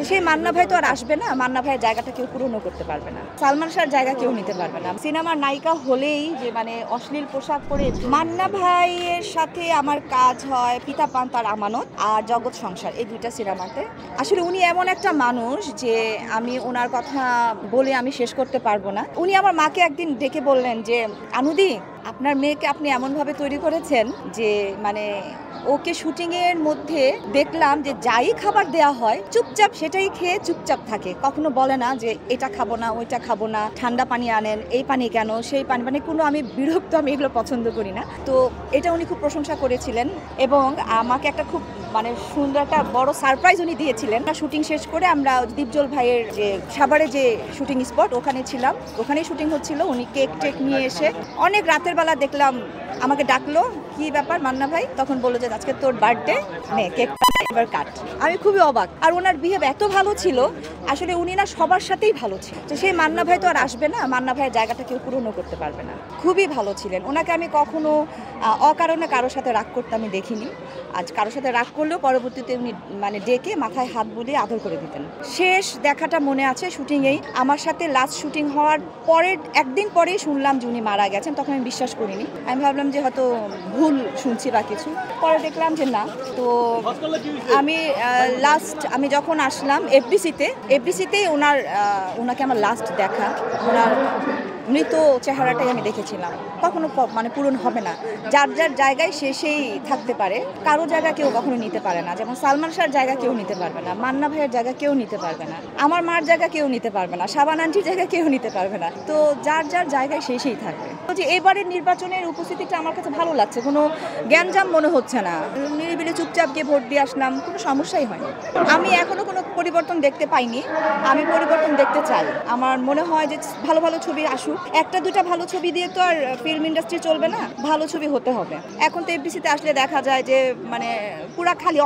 সেই মান্না ভাই তো আর আসবে না, মান্না ভাইয়ের জায়গাটা কেউ পূরণও করতে পারবে না, সালমান শাহর জায়গা কেউ নিতে পারবে না। সিনেমার নায়িকা হলেই যে অশ্লীল পোশাক পরে, মান্না ভাইয়ের সাথে আমার কাজ হয় পিতা পান্তার আমানত আর জগৎ সংসার, এই দুইটা সিনেমাতে। আসলে উনি এমন একটা মানুষ যে আমি ওনার কথা বলে আমি শেষ করতে পারবো না। উনি আমার মাকে একদিন ডেকে বললেন যে আনুদি, আপনার মেয়েকে আপনি এমনভাবে তৈরি করেছেন যে ওকে শুটিংয়ের মধ্যে দেখলাম যে যাই খাবার দেওয়া হয় চুপচাপ সেটাই খেয়ে চুপচাপ থাকে, কখনো বলে না যে এটা খাবো না ওইটা খাবো না, ঠান্ডা পানি আনেন, এই পানি কেন সেই পানি, কোনো আমি বিরক্ত, আমি এগুলো পছন্দ করি না। তো এটা উনি খুব প্রশংসা করেছিলেন এবং আমাকে একটা খুব সুন্দর একটা বড় সারপ্রাইজ উনি দিয়েছিলেন। শুটিং শেষ করে আমরা দীপজল ভাইয়ের যে সাভারে যে শুটিং স্পট ওখানে ছিলাম, ওখানেই শুটিং হচ্ছিল। উনি কেক টেক নিয়ে এসে অনেক রাতের বেলা দেখলাম আমাকে ডাকলো, কি ব্যাপার মান্না ভাই, তখন বললো যে আজকে তোর বার্থডে, নে কেক এবার কাট। আমি খুবই অবাক, আর ওনার বিহেভ এত ভালো ছিল, আসলে উনি না সবার সাথেই ভালো ছিল। তো সেই মান্না ভাই তো আর আসবে না, মান্না ভাইয়ের জায়গাটা কেউ পূরণও করতে পারবে না। খুবই ভালো ছিলেন, ওনাকে আমি কখনো অকারণে কারোর সাথে রাগ করতে আমি দেখিনি। আজ কারোর সাথে রাগ করলেও পরবর্তীতে উনি ডেকে মাথায় হাত বুলিয়ে আদর করে দিতেন। শেষ দেখাটা মনে আছে শুটিংয়েই, আমার সাথে লাস্ট শুটিং হওয়ার পরের একদিন পরেই শুনলাম যে উনি মারা গেছেন। তখন আমি বিশ্বাস করিনি, আমি ভাবলাম যে হয়তো ভুল শুনছি বা কিছু, পরে দেখলাম যে না। তো আমি যখন আসলাম এফডিসিতেই ওনাকে আমার লাস্ট দেখা, ওনার মৃত চেহারাটাই আমি দেখেছিলাম। কখনো পূরণ হবে না, যার যার জায়গায় সেই থাকতে পারে, কারো জায়গা কেউ কখনো নিতে পারে না। যেমন সালমান শাহর জায়গা কেউ নিতে পারবে না, মান্না ভাইয়ের জায়গা কেউ নিতে পারবে না, আমার মার জায়গা কেউ নিতে পারবে না, শাবানা আন্টির জায়গা কেউ নিতে পারবে না। তো যার যার জায়গায় সেই থাকবে। তো যে এবারের নির্বাচনের উপস্থিতিটা আমার কাছে ভালো লাগছে, কোনো গ্যাঞ্জাম মনে হচ্ছে না, নিরিবিলি চুপচাপ গিয়ে ভোট দিয়ে আসলাম, কোনো সমস্যাই হয়নি। আমি এখনো কোনো পরিবর্তন দেখতে পাইনি, আমি পরিবর্তন দেখতে চাই। আমার মনে হয় যে ভালো ভালো ছবি আসুক, একটা দুটা ভালো ছবি দিয়ে তো আর ফিল্ম ইন্ডাস্ট্রি চলবে না, ভালো ছবি হতে হবে। এখন তো এফডিসিতে আসলে দেখা যায় যে পুরা খালি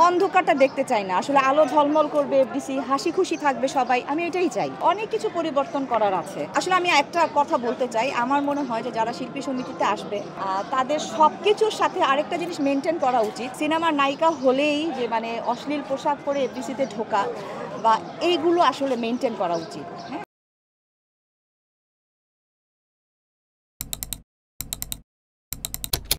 অন্ধকারটা দেখতে চাই না, আসলে আলো ঝলমল করবে এফডিসি, হাসি খুশি থাকবে সবাই, আমি এটাই চাই। অনেক কিছু পরিবর্তন করার আছে। আসলে আমি একটা কথা বলতে চাই, আমার মনে হয় যে যারা শিল্পী সমিতিতে আসবে তাদের সবকিছুর সাথে আরেকটা জিনিস মেনটেন করা উচিত। সিনেমার নায়িকা হলেই যে অশ্লীল পোশাক পরে এফডিসিতে ঢোকা বা এইগুলো আসলে মেনটেন করা উচিত। হ্যাঁ।